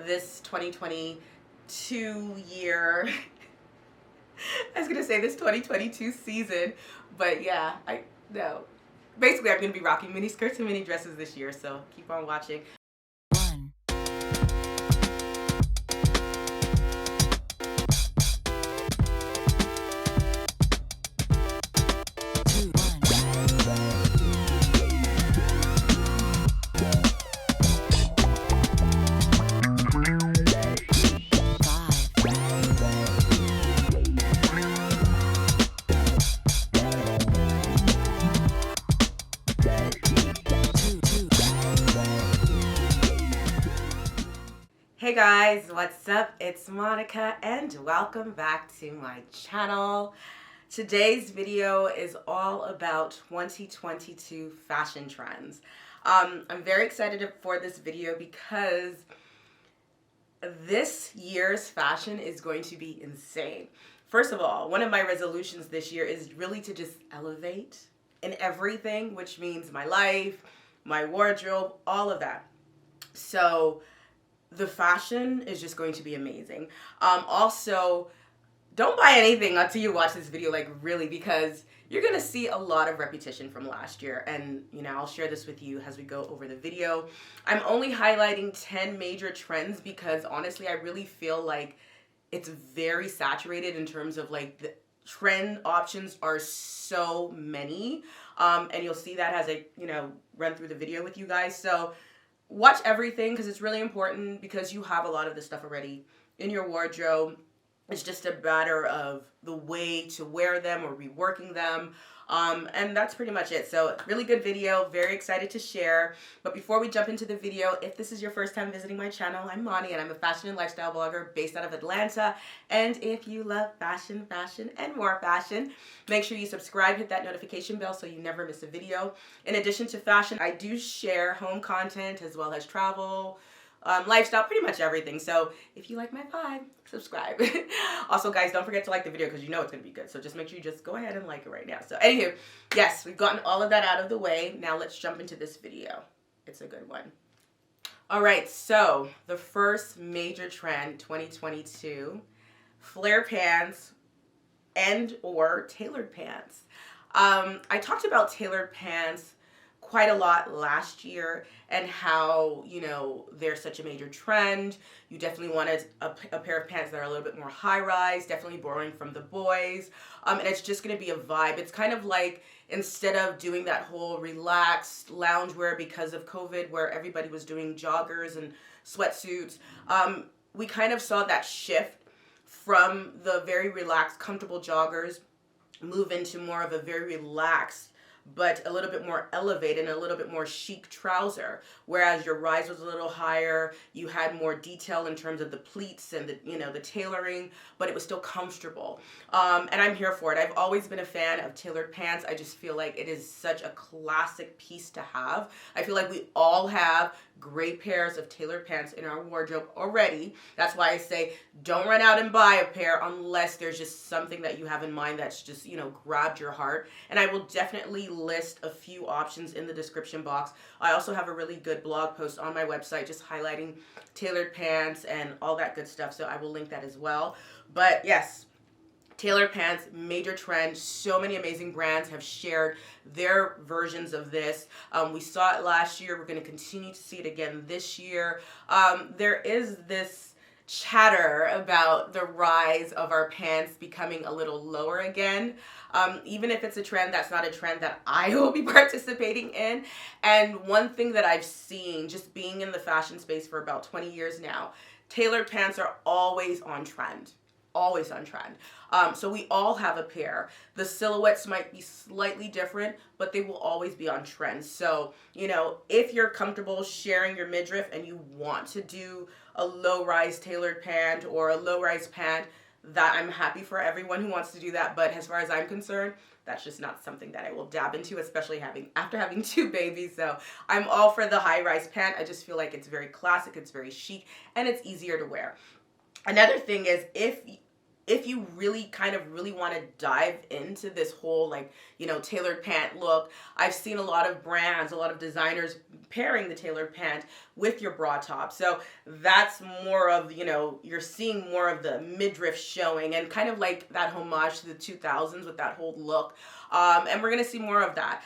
this 2022 year. I was gonna say this 2022 season, but yeah, basically I'm gonna be rocking mini skirts and mini dresses this year, so keep on watching. Hey guys, what's up? It's Monica and welcome back to my channel. Today's video is all about 2022 fashion trends. I'm very excited for this video because this year's fashion is going to be insane. First of all, one of my resolutions this year is really to just elevate in everything, which means my life, my wardrobe, all of that. So the fashion is just going to be amazing. Also, don't buy anything until you watch this video, like really, because you're gonna see a lot of repetition from last year. And I'll share this with you as we go over the video. I'm only highlighting 10 major trends because honestly, I really feel like it's very saturated in terms of like the trend options are so many. And you'll see that as I, run through the video with you guys. So watch everything because it's really important because you have a lot of this stuff already in your wardrobe. It's just a matter of the way to wear them or reworking them. And that's pretty much it. So really good video, very excited to share. But before we jump into the video, if this is your first time visiting my channel, I'm Moni and I'm a fashion and lifestyle blogger based out of Atlanta. And if you love fashion, and more fashion, make sure you subscribe, hit that notification bell so you never miss a video. In addition to fashion, I do share home content as well as travel, lifestyle, pretty much everything. So if you like my vibe, subscribe. Also, guys, don't forget to like the video because you know it's going to be good. So just make sure you just go ahead and like it right now. So anywho, yes, we've gotten all of that out of the way. Now let's jump into this video. It's a good one. All right, so the first major trend, 2022, flare pants and or tailored pants. I talked about tailored pants quite a lot last year and how, they're such a major trend. You definitely wanted a pair of pants that are a little bit more high-rise, definitely borrowing from the boys. And it's just going to be a vibe. It's kind of like instead of doing that whole relaxed loungewear because of COVID where everybody was doing joggers and sweatsuits, we kind of saw that shift from the very relaxed, comfortable joggers move into more of a very relaxed but a little bit more elevated and a little bit more chic trouser. Whereas your rise was a little higher, you had more detail in terms of the pleats and the tailoring, but it was still comfortable. And I'm here for it. I've always been a fan of tailored pants. I just feel like it is such a classic piece to have. I feel like we all have great pairs of tailored pants in our wardrobe already. That's why I say don't run out and buy a pair unless there's just something that you have in mind that's just, grabbed your heart. And I will definitely list a few options in the description box. I also have a really good blog post on my website just highlighting tailored pants and all that good stuff. So I will link that as well. But yes, tailored pants, major trend. So many amazing brands have shared their versions of this. We saw it last year. We're going to continue to see it again this year. There is this chatter about the rise of our pants becoming a little lower again. Even if it's a trend, that's not a trend that I will be participating in. And one thing that I've seen just being in the fashion space for about 20 years now, tailored pants are always on trend. Always on trend. So we all have a pair. The silhouettes might be slightly different, but they will always be on trend. So, if you're comfortable sharing your midriff and you want to do a low-rise tailored pant or a low-rise pant, that I'm happy for everyone who wants to do that. But as far as I'm concerned, that's just not something that I will dab into, especially after having 2 babies. So I'm all for the high-rise pant. I just feel like it's very classic, it's very chic, and it's easier to wear. Another thing is if if you really want to dive into this whole, like, you know, tailored pant look, I've seen a lot of brands, a lot of designers pairing the tailored pant with your bra top. So that's more of, you know, you're seeing more of the midriff showing, and kind of like that homage to the 2000s with that whole look. And we're going to see more of that.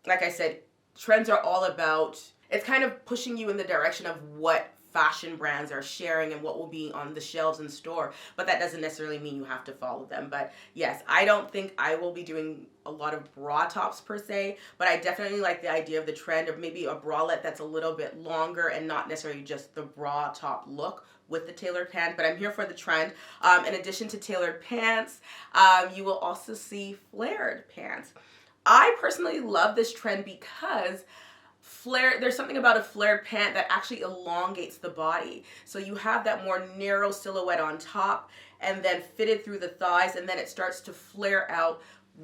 Like I said, trends are all about, it's kind of pushing you in the direction of what fashion brands are sharing and what will be on the shelves in store, but that doesn't necessarily mean you have to follow them. But yes, I don't think I will be doing a lot of bra tops per se, but I definitely like the idea of the trend of maybe a bralette that's a little bit longer and not necessarily just the bra top look with the tailored pant. But I'm here for the trend. In addition to tailored pants, you will also see flared pants. I personally love this trend because there's something about a flared pant that actually elongates the body. So you have that more narrow silhouette on top and then fitted through the thighs, and then it starts to flare out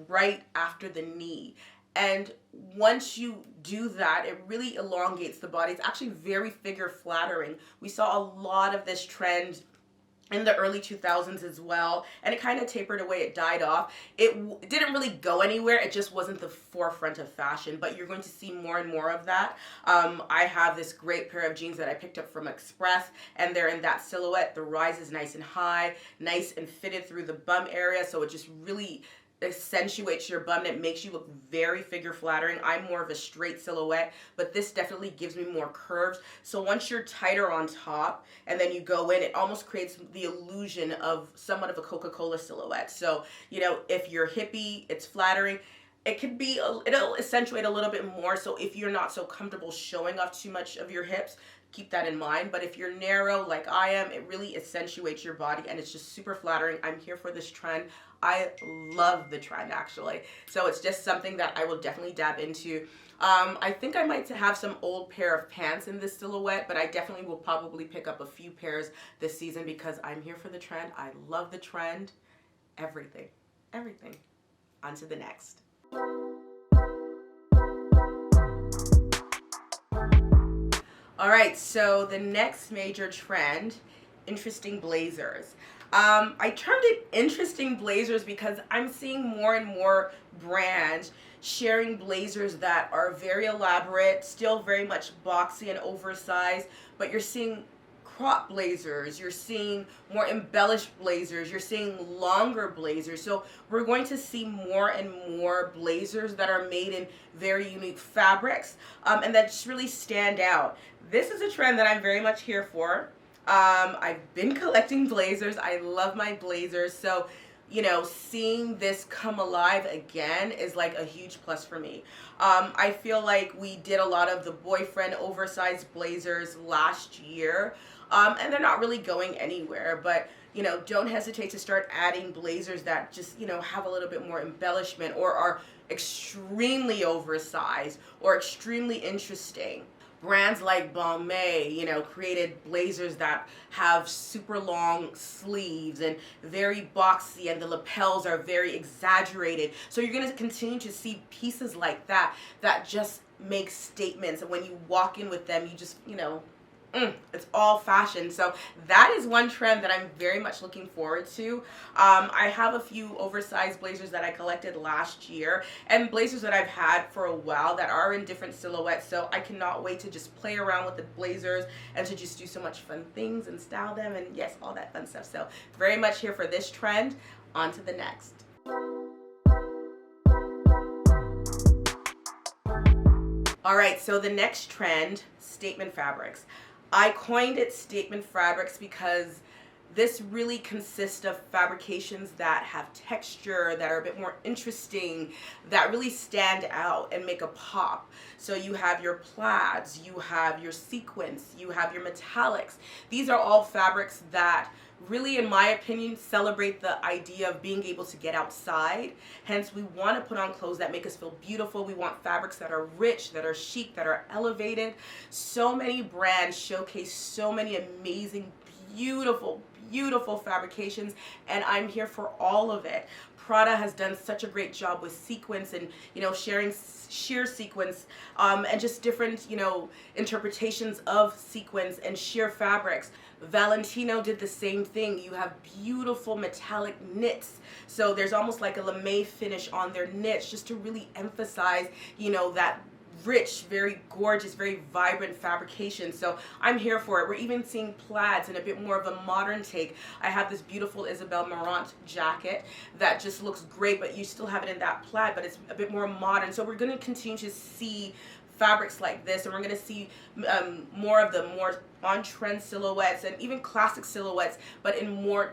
right after the knee. And once you do that, it really elongates the body. It's actually very figure flattering. We saw a lot of this trend in the early 2000s as well, and it kind of tapered away. It died off. It didn't really go anywhere. It just wasn't the forefront of fashion, but you're going to see more and more of that. I have this great pair of jeans that I picked up from Express, and they're in that silhouette. The rise is nice and high, nice and fitted through the bum area, so it just really accentuates your bum and it makes you look very figure flattering. I'm more of a straight silhouette, but this definitely gives me more curves. So once you're tighter on top and then you go in, it almost creates the illusion of somewhat of a Coca-Cola silhouette. So, you know, if you're hippie, it's flattering. It could be, it'll accentuate a little bit more. So if you're not so comfortable showing off too much of your hips, keep that in mind. But if you're narrow like I am, it really accentuates your body and it's just super flattering. I'm here for this trend. I love the trend, actually. So it's just something that I will definitely dab into. I think I might have some old pair of pants in this silhouette, but I definitely will probably pick up a few pairs this season because I'm here for the trend. I love the trend. Everything. On to the next. All right, so the next major trend, interesting blazers. I termed it interesting blazers because I'm seeing more and more brands sharing blazers that are very elaborate, still very much boxy and oversized, but you're seeing crop blazers, you're seeing more embellished blazers, you're seeing longer blazers. So we're going to see more and more blazers that are made in very unique fabrics and that just really stand out. This is a trend that I'm very much here for. I've been collecting blazers. I love my blazers. So, you know, seeing this come alive again is like a huge plus for me. I feel like we did a lot of the boyfriend oversized blazers last year, and they're not really going anywhere, but you know, don't hesitate to start adding blazers that just, you know, have a little bit more embellishment or are extremely oversized or extremely interesting. Brands like Balmain, you know, created blazers that have super long sleeves and very boxy, and the lapels are very exaggerated. So you're going to continue to see pieces like that that just make statements. And when you walk in with them, you just, you know, it's all fashion. So that is one trend that I'm very much looking forward to. I have a few oversized blazers that I collected last year and blazers that I've had for a while that are in different silhouettes. So I cannot wait to just play around with the blazers and to just do so much fun things and style them and yes, all that fun stuff. So very much here for this trend. On to the next. All right, so the next trend, statement fabrics. I coined it statement fabrics because this really consists of fabrications that have texture, that are a bit more interesting, that really stand out and make a pop. So you have your plaids, you have your sequins, you have your metallics. These are all fabrics that really, in my opinion, celebrate the idea of being able to get outside. Hence, we want to put on clothes that make us feel beautiful. We want fabrics that are rich, that are chic, that are elevated. So many brands showcase so many amazing, beautiful fabrications, and I'm here for all of it. Prada has done such a great job with sequins and, you know, sharing sheer sequins, and just different, you know, interpretations of sequins and sheer fabrics. Valentino did the same thing. You have beautiful metallic knits. So there's almost like a lame finish on their knits, just to really emphasize, you know, that rich, very gorgeous, very vibrant fabrication. So I'm here for it. We're even seeing plaids and a bit more of a modern take. I have this beautiful Isabel Marant jacket that just looks great, but you still have it in that plaid, but it's a bit more modern. So we're going to continue to see fabrics like this, and we're going to see more of the more on-trend silhouettes and even classic silhouettes, but in more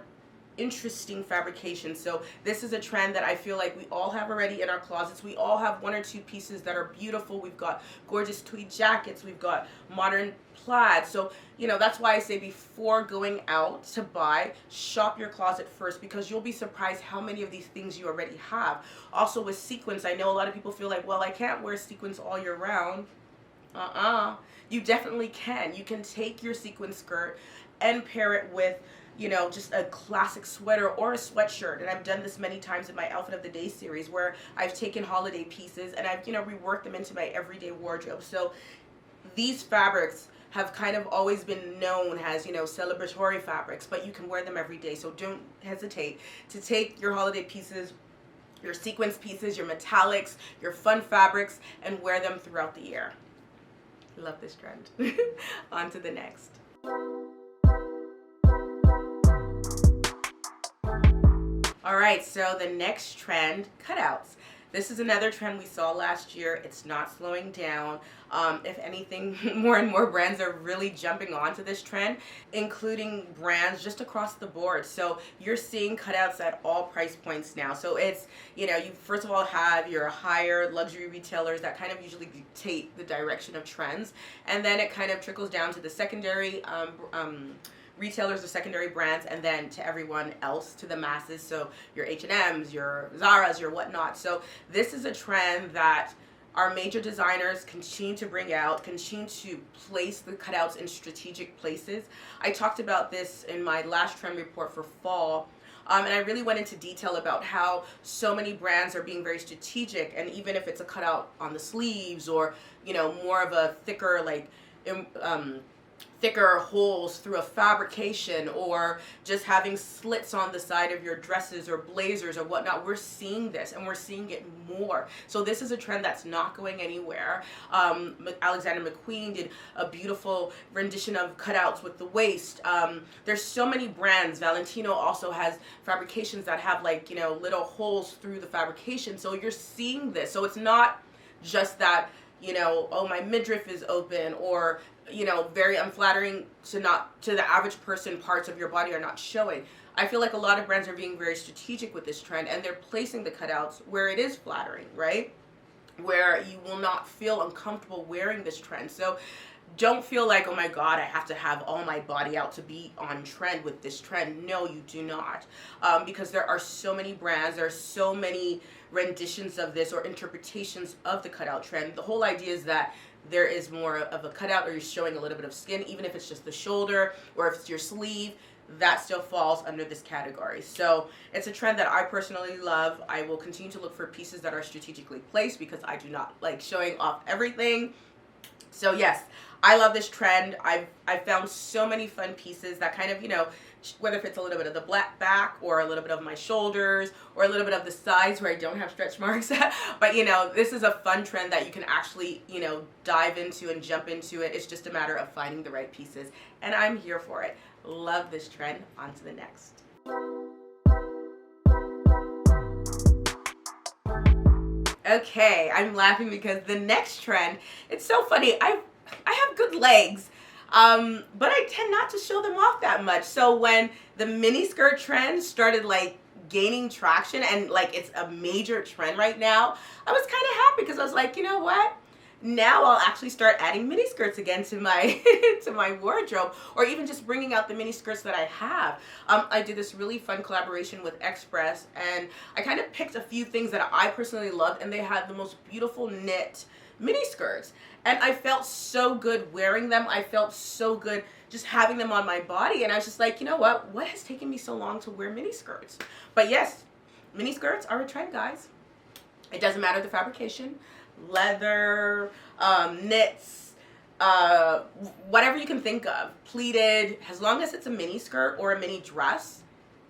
interesting fabrication. So this is a trend that I feel like we all have already in our closets. We all have one or two pieces that are beautiful. We've got gorgeous tweed jackets, we've got modern plaid. So, you know, that's why I say before going out to buy, shop your closet first, because you'll be surprised how many of these things you already have. Also with sequins, I know a lot of people feel like, well, I can't wear sequins all year round. You definitely can. You can take your sequin skirt and pair it with, you know, just a classic sweater or a sweatshirt. And I've done this many times in my Outfit of the Day series, where I've taken holiday pieces and I've, you know, reworked them into my everyday wardrobe. So these fabrics have kind of always been known as, you know, celebratory fabrics, but you can wear them every day. So don't hesitate to take your holiday pieces, your sequence pieces, your metallics, your fun fabrics, and wear them throughout the year. Love this trend. On to the next. All right, so the next trend, cutouts. This is another trend we saw last year. It's not slowing down. If anything, more and more brands are really jumping onto this trend, including brands just across the board. So you're seeing cutouts at all price points now. So it's, you know, you first of all have your higher luxury retailers that kind of usually dictate the direction of trends, and then it kind of trickles down to the secondary retailers or secondary brands, and then to everyone else, to the masses. So your H&Ms, your Zara's, your whatnot. So this is a trend that our major designers continue to bring out, continue to place the cutouts in strategic places. I talked about this in my last trend report for fall. And I really went into detail about how so many brands are being very strategic, and even if it's a cutout on the sleeves, or, you know, more of a thicker, like, thicker holes through a fabrication, or just having slits on the side of your dresses or blazers or whatnot. We're seeing this, and we're seeing it more. So this is a trend that's not going anywhere. Alexander McQueen did a beautiful rendition of cutouts with the waist. There's so many brands. Valentino also has fabrications that have, like, you know, little holes through the fabrication. So you're seeing this. So it's not just that, you know, oh, my midriff is open, or, you know, very unflattering to the average person, parts of your body are not showing. I feel like a lot of brands are being very strategic with this trend, and they're placing the cutouts where it is flattering, right? Where you will not feel uncomfortable wearing this trend. So don't feel like, oh my God, I have to have all my body out to be on trend with this trend. No, you do not. Because there are so many brands, there are so many renditions of this or interpretations of the cutout trend. The whole idea is that there is more of a cutout, or you're showing a little bit of skin, even if it's just the shoulder or if it's your sleeve, that still falls under this category. So it's a trend that I personally love. I will continue to look for pieces that are strategically placed, because I do not like showing off everything. So yes, I love this trend. I've found so many fun pieces that kind of, you know, whether if it's a little bit of the black back, or a little bit of my shoulders, or a little bit of the sides where I don't have stretch marks. But, you know, this is a fun trend that you can actually, you know, dive into and jump into it. It's just a matter of finding the right pieces, and I'm here for it. Love this trend. On to the next. Okay, I'm laughing because the next trend, it's so funny. I have good legs, but I tend not to show them off that much. So when the mini skirt trend started, like, gaining traction, and, like, it's a major trend right now, I was kind of happy, because I was like, you know what? Now I'll actually start adding mini skirts again to my to my wardrobe, or even just bringing out the mini skirts that I have. I did this really fun collaboration with Express, and I kind of picked a few things that I personally loved, and they had the most beautiful knit mini skirts, and I felt so good wearing them. I felt so good just having them on my body, and I was just like, you know what has taken me so long to wear mini skirts? But yes, Mini skirts are a trend, guys. It doesn't matter the fabrication, leather, knits, whatever you can think of, pleated, as long as it's a mini skirt or a mini dress,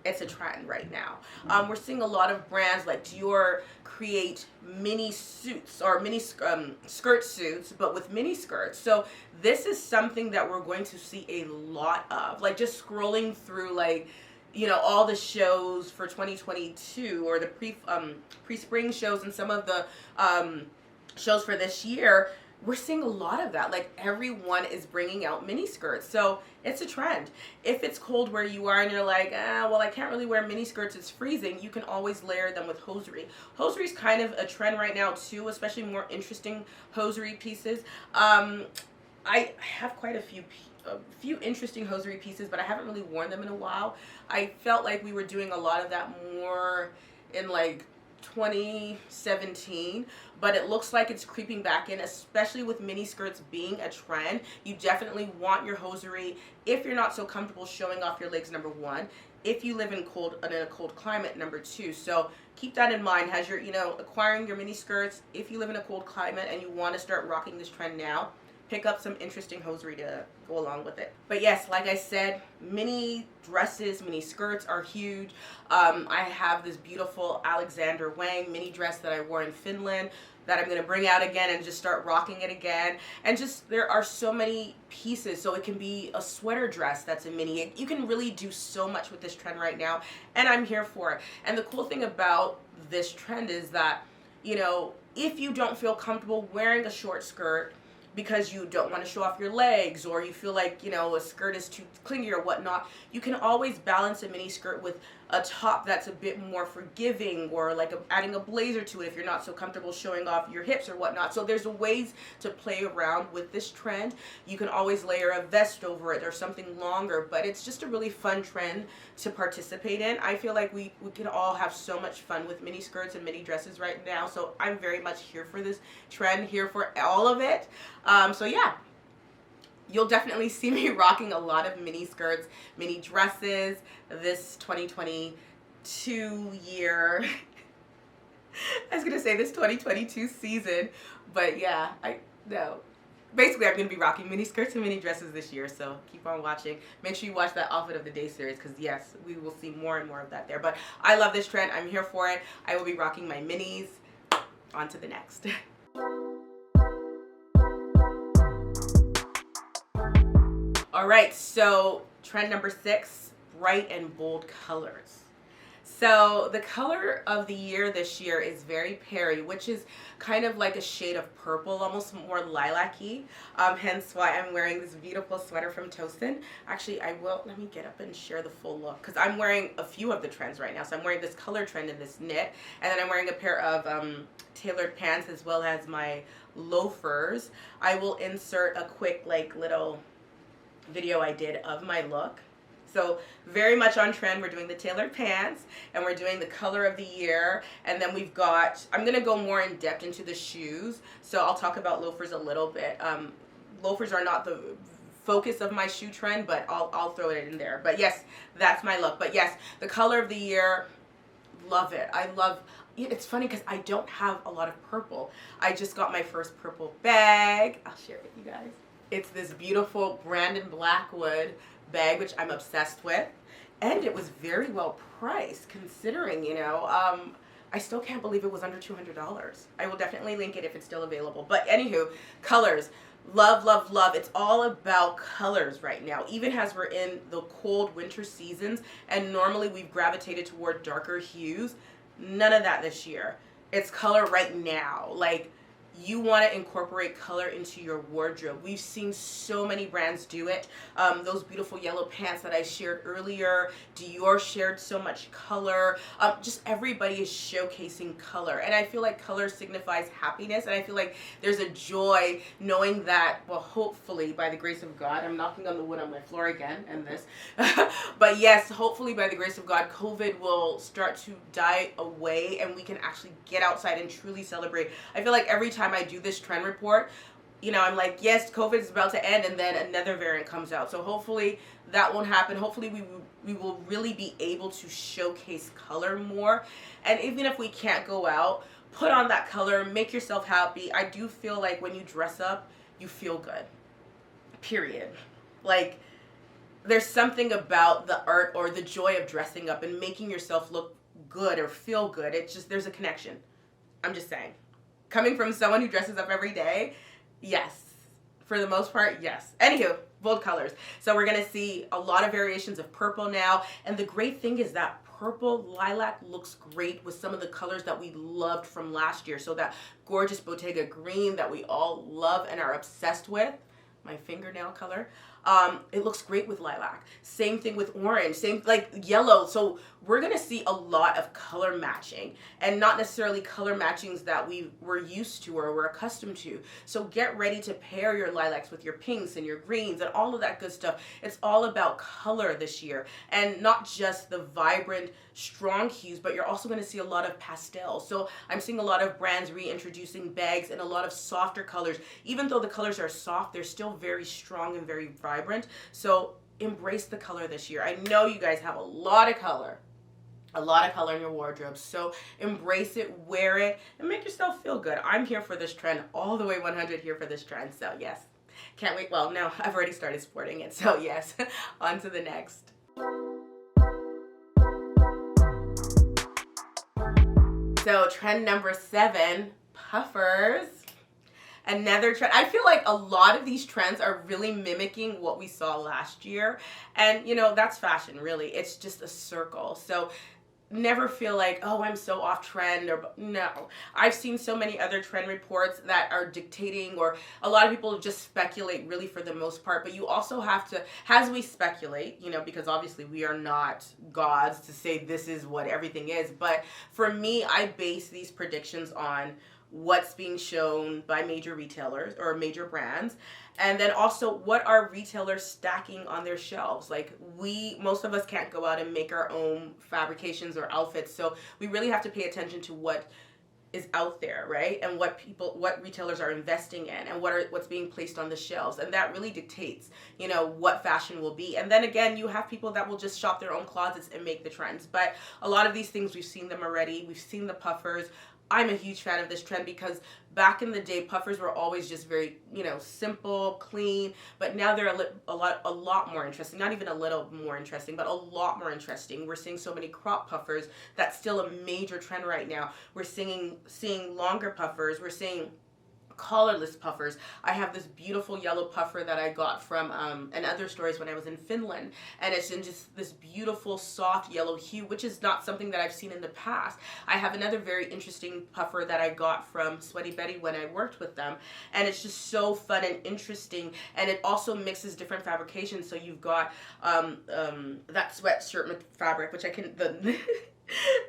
it's a trend right now. We're seeing a lot of brands like Dior create mini suits or mini skirt suits, but with mini skirts. So this is something that we're going to see a lot of. Like just scrolling through like, you know, all the shows for 2022 or the pre-spring shows and some of the shows for this year, we're seeing a lot of that. Like everyone is bringing out mini skirts. So it's a trend. If it's cold where you are and you're like, well, I can't really wear mini skirts, it's freezing, you can always layer them with hosiery. Hosiery is kind of a trend right now too, especially more interesting hosiery pieces. I have quite a few interesting hosiery pieces, but I haven't really worn them in a while. I felt like we were doing a lot of that more in like 2017, but it looks like it's creeping back in, especially with mini skirts being a trend. You definitely want your hosiery if you're not so comfortable showing off your legs, number one. If you live in a cold climate, number two. So keep that in mind as you're, you know, acquiring your mini skirts. If you live in a cold climate and you want to start rocking this trend now, pick up some interesting hosiery to go along with it. But yes, like I said, mini dresses, mini skirts are huge. I have this beautiful Alexander Wang mini dress that I wore in Finland that I'm going to bring out again and just start rocking it again. And just, there are so many pieces. So it can be a sweater dress that's a mini. You can really do so much with this trend right now, and I'm here for it. And the cool thing about this trend is that, you know, if you don't feel comfortable wearing a short skirt because you don't want to show off your legs, or you feel like, you know, a skirt is too clingy or whatnot, you can always balance a mini skirt with a top that's a bit more forgiving, or like adding a blazer to it if you're not so comfortable showing off your hips or whatnot. So there's ways to play around with this trend. You can always layer a vest over it or something longer, but it's just a really fun trend to participate in. I feel like we can all have so much fun with mini skirts and mini dresses right now. So I'm very much here for this trend, here for all of it. So yeah, you'll definitely see me rocking a lot of mini skirts, mini dresses this 2022 year. I was gonna say this 2022 season, but yeah, basically I'm gonna be rocking mini skirts and mini dresses this year, so keep on watching. Make sure you watch that Outfit of the Day series, because yes, we will see more and more of that there. But I love this trend. I'm here for it. I will be rocking my minis. On to the next. All right, so trend number 6, bright and bold colors. So the color of the year this year is very Perry, which is kind of like a shade of purple, almost more lilac-y. Hence why I'm wearing this beautiful sweater from Tosin. Actually, let me get up and share the full look, because I'm wearing a few of the trends right now. So I'm wearing this color trend in this knit, and then I'm wearing a pair of tailored pants as well as my loafers. I will insert a quick like little video I did of my look. So very much on trend. We're doing the tailored pants, and we're doing the color of the year, and then we've got, I'm gonna go more in depth into the shoes, so I'll talk about loafers a little bit. Loafers are not the focus of my shoe trend, but I'll throw it in there. But yes, that's my look. But yes, the color of the year, love it. I love, it's funny because I don't have a lot of purple. I just got my first purple bag. I'll share it with you guys. It's this beautiful Brandon Blackwood bag, which I'm obsessed with, and it was very well priced considering, you know, I still can't believe it was under $200. I will definitely link it if it's still available. But anywho, colors, love, love, love. It's all about colors right now, even as we're in the cold winter seasons, and normally we've gravitated toward darker hues. None of that this year. It's color right now. Like, you want to incorporate color into your wardrobe. We've seen so many brands do it. Those beautiful yellow pants that I shared earlier, Dior shared so much color. Just everybody is showcasing color. And I feel like color signifies happiness. And I feel like there's a joy knowing that, well, hopefully by the grace of God, I'm knocking on the wood on my floor again and this. But yes, hopefully by the grace of God, COVID will start to die away and we can actually get outside and truly celebrate. I feel like every time I do this trend report, you know, I'm like, yes, COVID is about to end, and then another variant comes out. So hopefully that won't happen. Hopefully we will really be able to showcase color more. And even if we can't go out, put on that color, make yourself happy. I do feel like when you dress up, you feel good. Period. Like, there's something about the art or the joy of dressing up and making yourself look good or feel good. It's just, there's a connection. I'm just saying. Coming from someone who dresses up every day, yes. For the most part, yes. Anywho, bold colors. So we're going to see a lot of variations of purple now. And the great thing is that purple lilac looks great with some of the colors that we loved from last year. So that gorgeous Bottega green that we all love and are obsessed with, my fingernail color, it looks great with lilac. Same thing with orange, same like yellow. So we're gonna see a lot of color matching, and not necessarily color matchings that we were used to or we're accustomed to. So get ready to pair your lilacs with your pinks and your greens and all of that good stuff. It's all about color this year, and not just the vibrant, strong hues, but you're also gonna see a lot of pastels. So I'm seeing a lot of brands reintroducing bags and a lot of softer colors. Even though the colors are soft, they're still very strong and very vibrant. So embrace the color this year. I know you guys have a lot of color in your wardrobe. So embrace it, wear it, and make yourself feel good. I'm here for this trend, all the way 100 here for this trend. So yes, can't wait. Well, no, I've already started sporting it. So yes, on to the next. So trend number 7, puffers. Another trend. I feel like a lot of these trends are really mimicking what we saw last year. And you know, that's fashion, really. It's just a circle. So never feel like, oh, I'm so off trend, or no. I've seen so many other trend reports that are dictating, or a lot of people just speculate really for the most part, but you also have to, as we speculate, you know, because obviously we are not gods to say this is what everything is, but for me, I base these predictions on what's being shown by major retailers or major brands, and then also what are retailers stacking on their shelves. Like, most of us can't go out and make our own fabrications or outfits, so we really have to pay attention to what is out there, right? And what retailers are investing in, and what's being placed on the shelves, and that really dictates, you know, what fashion will be. And then again, you have people that will just shop their own closets and make the trends. But a lot of these things, we've seen them already. We've seen the puffers. I'm a huge fan of this trend because back in the day, puffers were always just very, you know, simple, clean, but now they're a lot more interesting. Not even a little more interesting, but a lot more interesting. We're seeing so many crop puffers. That's still a major trend right now. We're seeing longer puffers. We're seeing collarless puffers. I have this beautiful yellow puffer that I got from in other stores when I was in Finland, and it's in just this beautiful soft yellow hue, which is not something that I've seen in the past. I have another very interesting puffer that I got from Sweaty Betty when I worked with them, and it's just so fun and interesting, and it also mixes different fabrications. So you've got that sweatshirt fabric, which I can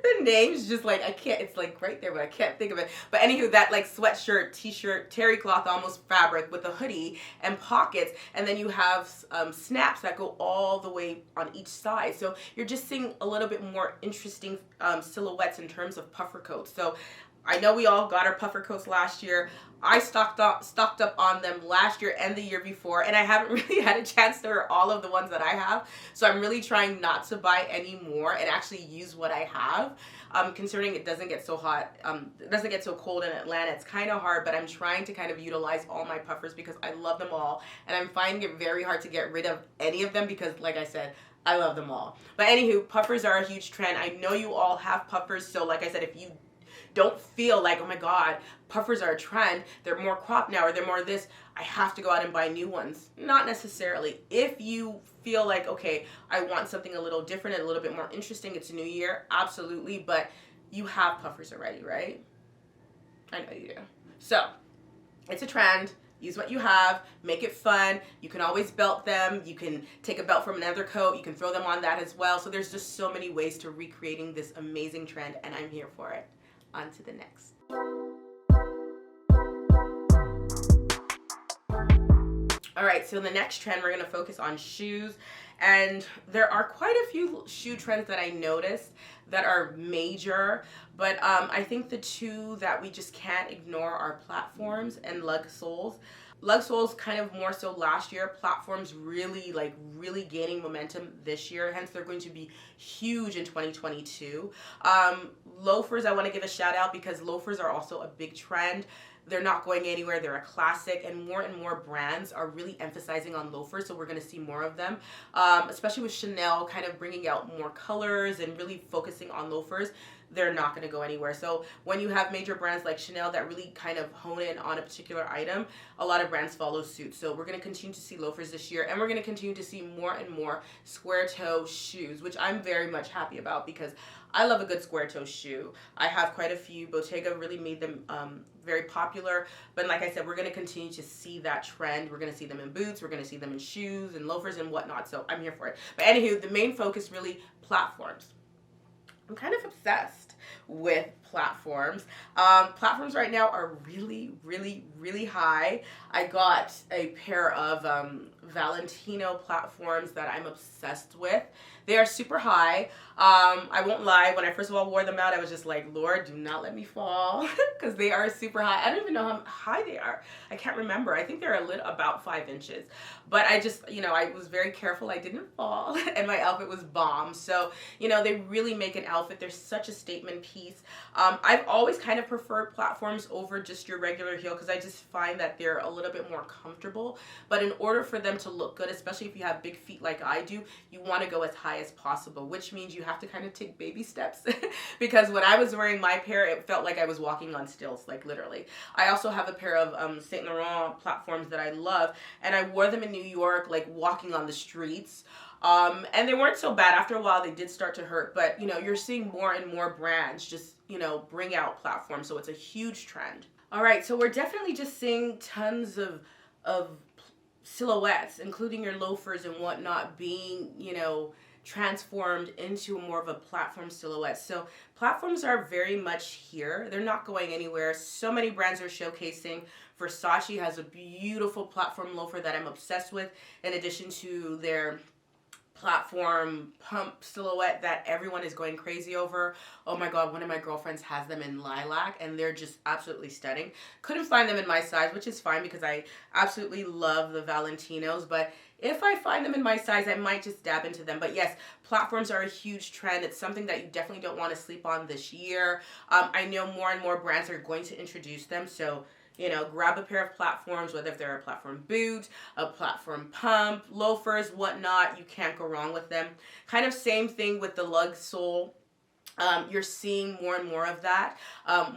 the name's just like, I can't, it's like right there, but I can't think of it. But anywho, that like sweatshirt, t-shirt, terry cloth almost fabric with a hoodie and pockets, and then you have snaps that go all the way on each side. So you're just seeing a little bit more interesting silhouettes in terms of puffer coats. So I know we all got our puffer coats last year. I stocked up on them last year and the year before, and I haven't really had a chance to wear all of the ones that I have. So I'm really trying not to buy any more and actually use what I have. Considering it doesn't get so hot, it doesn't get so cold in Atlanta, it's kind of hard, but I'm trying to kind of utilize all my puffers because I love them all, and I'm finding it very hard to get rid of any of them because, like I said, I love them all. But anywho, puffers are a huge trend. I know you all have puffers, so like I said, if you don't feel like, oh my God, puffers are a trend, they're more crop now, or they're more this, I have to go out and buy new ones. Not necessarily. If you feel like, okay, I want something a little different and a little bit more interesting, it's a new year, absolutely, but you have puffers already, right? I know you do. So, it's a trend. Use what you have, make it fun. You can always belt them. You can take a belt from another coat. You can throw them on that as well. So there's just so many ways to recreating this amazing trend, and I'm here for it. On to the next. All right, so the next trend, we're gonna focus on shoes. And there are quite a few shoe trends that I noticed that are major, but I think the two that we just can't ignore are platforms and lug soles. Lug soles kind of more so last year. Platforms really gaining momentum this year. Hence, they're going to be huge in 2022. Loafers, I want to give a shout out because loafers are also a big trend. They're not going anywhere. They're a classic, and more brands are really emphasizing on loafers, so we're going to see more of them, especially with Chanel kind of bringing out more colors and really focusing on loafers. They're not going to go anywhere. So when you have major brands like Chanel that really kind of hone in on a particular item, a lot of brands follow suit. So we're going to continue to see loafers this year, and we're going to continue to see more and more square toe shoes, which I'm very much happy about because I love a good square toe shoe. I have quite a few. Bottega really made them very popular. But like I said, we're going to continue to see that trend. We're going to see them in boots. We're going to see them in shoes and loafers and whatnot. So I'm here for it. But anywho, the main focus really platforms. I'm kind of obsessed with platforms. Platforms right now are really high. I got a pair of Valentino platforms that I'm obsessed with. They are super high. I won't lie, when I first of all wore them out, I was just like, Lord, do not let me fall, because they are super high. I don't even know how high they are. I can't remember. I think they're about 5 inches. But I just, I was very careful I didn't fall, and my outfit was bomb. So, they really make an outfit. They're such a statement piece. I've always kind of preferred platforms over just your regular heel because I just find that they're a little bit more comfortable. But in order for them to look good, especially if you have big feet like I do, you want to go as high as possible, which means you have to kind of take baby steps because when I was wearing my pair, it felt like I was walking on stilts, like literally. I also have a pair of Saint Laurent platforms that I love, and I wore them in New York, like walking on the streets. And they weren't so bad. After a while, they did start to hurt, but you're seeing more and more brands just, bring out platforms. So it's a huge trend. All right. So we're definitely just seeing tons of silhouettes, including your loafers and whatnot being, transformed into more of a platform silhouette. So platforms are very much here. They're not going anywhere. So many brands are showcasing. Versace has a beautiful platform loafer that I'm obsessed with, in addition to their platform pump silhouette that everyone is going crazy over. Oh my god, one of my girlfriends has them in lilac and they're just absolutely stunning. Couldn't find them in my size, which is fine because I absolutely love the Valentinos, but if I find them in my size, I might just dab into them. But yes, platforms are a huge trend. It's something that you definitely don't want to sleep on this year. I know more and more brands are going to introduce them, so grab a pair of platforms, whether if they're a platform boot, a platform pump, loafers, whatnot. You can't go wrong with them. Kind of same thing with the lug sole. You're seeing more and more of that.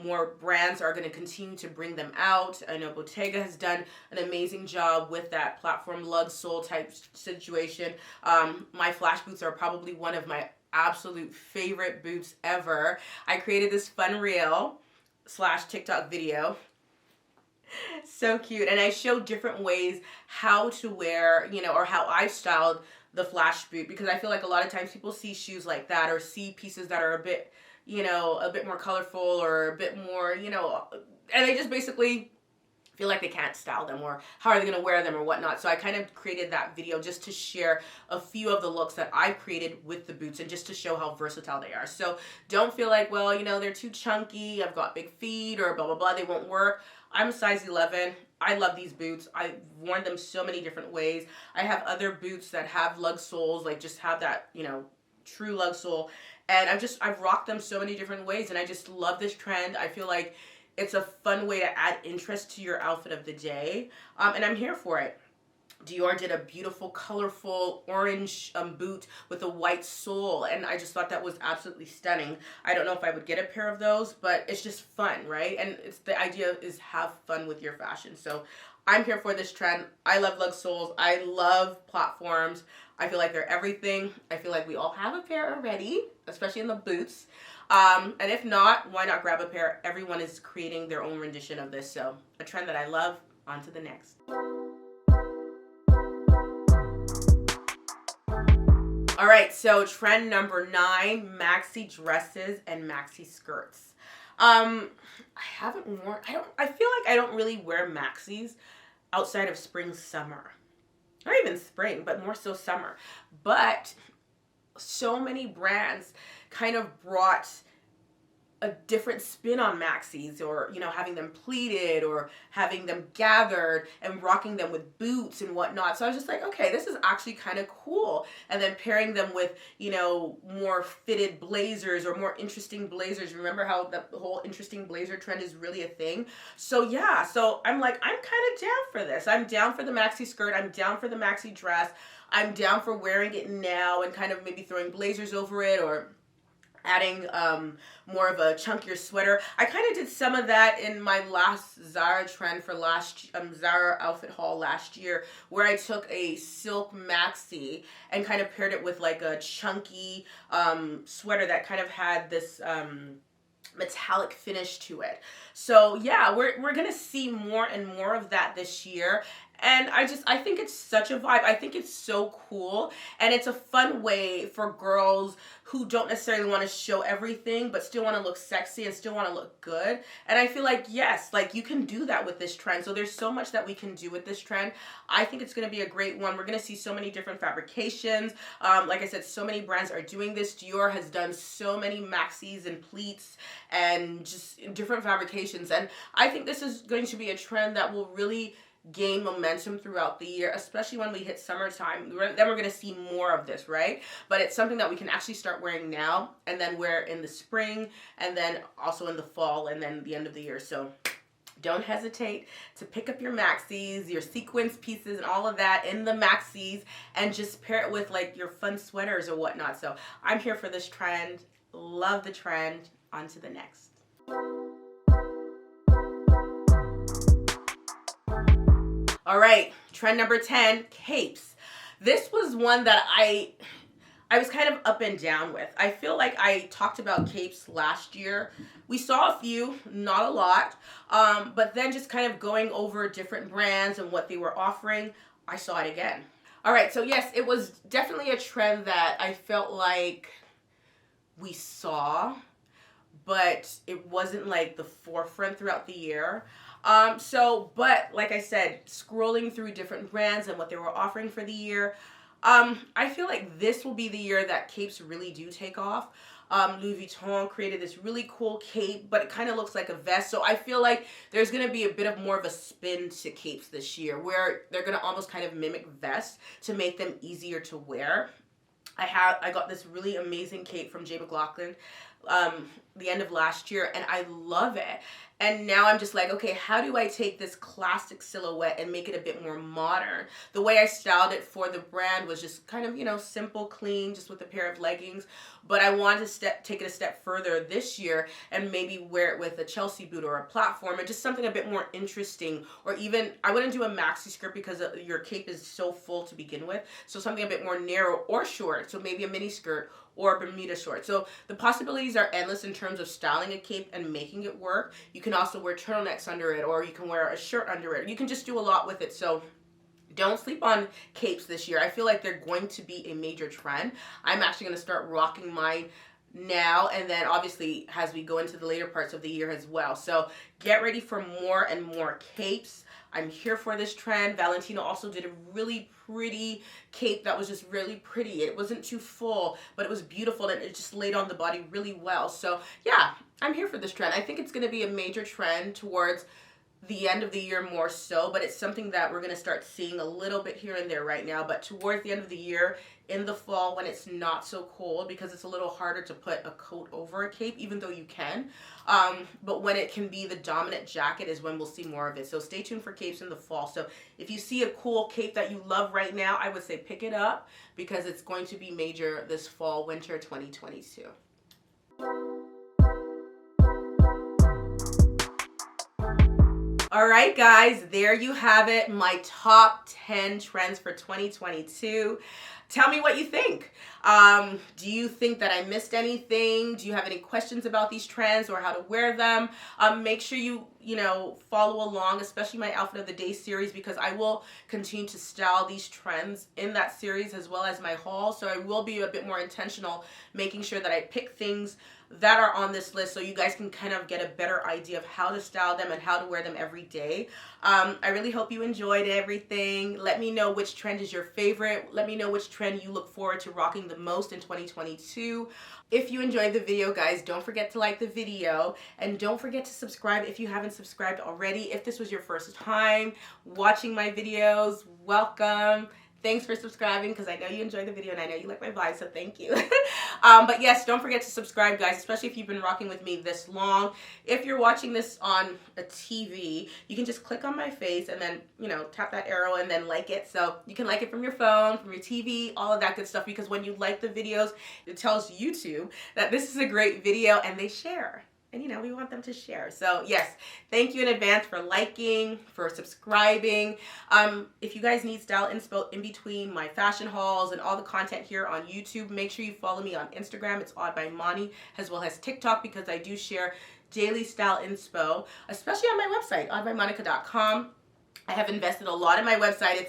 More brands are going to continue to bring them out. I know Bottega has done an amazing job with that platform lug sole type situation. My flash boots are probably one of my absolute favorite boots ever. I created this fun reel / TikTok video. So cute. And I show different ways how to wear, or how I've styled the flash boot, because I feel like a lot of times people see shoes like that or see pieces that are a bit, a bit more colorful or a bit more, and they just basically feel like they can't style them, or how are they going to wear them or whatnot. So I kind of created that video just to share a few of the looks that I've created with the boots and just to show how versatile they are. So don't feel like, well, they're too chunky, I've got big feet, or blah, blah, blah, they won't work. I'm a size 11. I love these boots. I've worn them so many different ways. I have other boots that have lug soles, like just have that, true lug sole. And I've rocked them so many different ways, and I just love this trend. I feel like it's a fun way to add interest to your outfit of the day. And I'm here for it. Dior did a beautiful, colorful orange boot with a white sole, and I just thought that was absolutely stunning. I don't know if I would get a pair of those, but it's just fun, right? And the idea is have fun with your fashion. So I'm here for this trend. I love lug soles. I love platforms. I feel like they're everything. I feel like we all have a pair already, especially in the boots. And if not, why not grab a pair? Everyone is creating their own rendition of this. So a trend that I love. On to the next. All right, so trend number 9, maxi dresses and maxi skirts. I feel like I don't really wear maxis outside of spring, summer. Not even spring, but more so summer. But so many brands kind of brought a different spin on maxis, or, you know, having them pleated or having them gathered and rocking them with boots and whatnot. So I was just like, okay, this is actually kind of cool. And then pairing them with, you know, more fitted blazers or more interesting blazers. Remember how the whole interesting blazer trend is really a thing? So yeah, so I'm like, I'm kind of down for this. I'm down for the maxi skirt. I'm down for the maxi dress. I'm down for wearing it now and kind of maybe throwing blazers over it, or adding more of a chunkier sweater. I kind of did some of that in my last Zara trend for last Zara outfit haul last year, where I took a silk maxi and kind of paired it with like a chunky sweater that kind of had this metallic finish to it. So yeah, we're gonna see more and more of that this year. And I think it's such a vibe. I think it's so cool. And it's a fun way for girls who don't necessarily want to show everything, but still want to look sexy and still want to look good. And I feel like, yes, like you can do that with this trend. So there's so much that we can do with this trend. I think it's going to be a great one. We're going to see so many different fabrications. Like I said, so many brands are doing this. Dior has done so many maxis and pleats and just different fabrications. And I think this is going to be a trend that will really gain momentum throughout the year, especially when we hit summertime. Then we're going to see more of this, right? But it's something that we can actually start wearing now, and then wear in the spring, and then also in the fall, and then the end of the year. So don't hesitate to pick up your maxis, your sequins pieces, and all of that in the maxis, and just pair it with like your fun sweaters or whatnot. So I'm here for this trend. Love the trend. On to the next. All right, trend number 10, capes. This was one that I was kind of up and down with. I feel like I talked about capes last year. We saw a few, not a lot, but then just kind of going over different brands and what they were offering, I saw it again. All right, so yes, it was definitely a trend that I felt like we saw, but it wasn't like the forefront throughout the year. But like I said, scrolling through different brands and what they were offering for the year, I feel like this will be the year that capes really do take off. Louis Vuitton created this really cool cape, but it kind of looks like a vest. So I feel like there's going to be a bit of more of a spin to capes this year, where they're going to almost kind of mimic vests to make them easier to wear. I got this really amazing cape from J. McLaughlin the end of last year, and I love it. And now I'm just like, okay, how do I take this classic silhouette and make it a bit more modern? The way I styled it for the brand was just kind of, you know, simple, clean, just with a pair of leggings. But I wanted to take it a step further this year and maybe wear it with a Chelsea boot or a platform, and just something a bit more interesting. Or even, I wouldn't do a maxi skirt because your cape is so full to begin with. So something a bit more narrow or short. So maybe a mini skirt or a Bermuda short. So the possibilities are endless in terms of styling a cape and making it work. You can also wear turtlenecks under it, or you can wear a shirt under it. You can just do a lot with it. So don't sleep on capes this year. I feel like they're going to be a major trend. I'm actually going to start rocking mine now, and then obviously as we go into the later parts of the year as well. So get ready for more and more capes. I'm here for this trend. Valentino also did a really pretty cape that was just really pretty. It wasn't too full, but it was beautiful, and it just laid on the body really well. So yeah, I'm here for this trend. I think it's going to be a major trend towards the end of the year more so, but it's something that we're going to start seeing a little bit here and there right now. But towards the end of the year, in the fall, when it's not so cold, because it's a little harder to put a coat over a cape, even though you can, but when it can be the dominant jacket is when we'll see more of it. So stay tuned for capes in the fall. So if you see a cool cape that you love right now, I would say pick it up, because it's going to be major this fall, winter 2022. All right, guys, there you have it. My top 10 trends for 2022. Tell me what you think. Do you think that I missed anything? Do you have any questions about these trends or how to wear them? Make sure you follow along, especially my Outfit of the Day series, because I will continue to style these trends in that series as well as my haul. So I will be a bit more intentional, making sure that I pick things that are on this list so you guys can kind of get a better idea of how to style them and how to wear them every day. I really hope you enjoyed everything. Let me know which trend is your favorite. Let me know which trend you look forward to rocking the the most in 2022. If you enjoyed the video, guys, don't forget to like the video and don't forget to subscribe if you haven't subscribed already. If this was your first time watching my videos, welcome. Thanks for subscribing because I know you enjoyed the video and I know you like my vibes, so thank you. But yes, don't forget to subscribe, guys, especially if you've been rocking with me this long. If you're watching this on a TV, you can just click on my face and then, you know, tap that arrow and then like it. So you can like it from your phone, from your TV, all of that good stuff, because when you like the videos, it tells YouTube that this is a great video and they share. And, you know, we want them to share. So, yes, thank you in advance for liking, for subscribing. If you guys need style inspo in between my fashion hauls and all the content here on YouTube, make sure you follow me on Instagram. It's Odd by Moni, as well as TikTok, because I do share daily style inspo, especially on my website, oddbymonica.com. I have invested a lot in my website.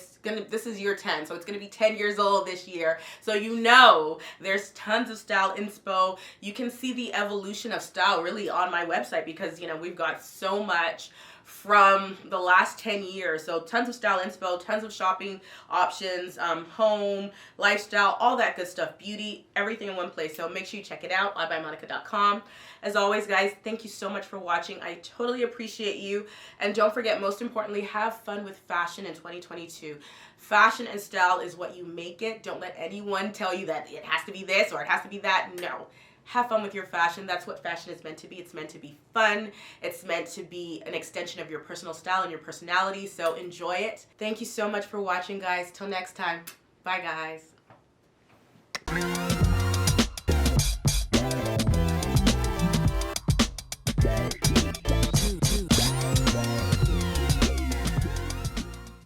This is year 10, so it's gonna be 10 years old this year. So you know there's tons of style inspo. You can see the evolution of style really on my website because, you know, we've got so much from the last 10 years. So tons of style inspo, tons of shopping options, home, lifestyle, all that good stuff, beauty, everything in one place. So make sure you check it out, oddbymonica.com. As always, guys, thank you so much for watching. I totally appreciate you. And don't forget, most importantly, have fun with fashion in 2022. Fashion and style is what you make it. Don't let anyone tell you that it has to be this or it has to be that. No. Have fun with your fashion. That's what fashion is meant to be. It's meant to be fun. It's meant to be an extension of your personal style and your personality. So enjoy it. Thank you so much for watching, guys. Till next time. Bye, guys.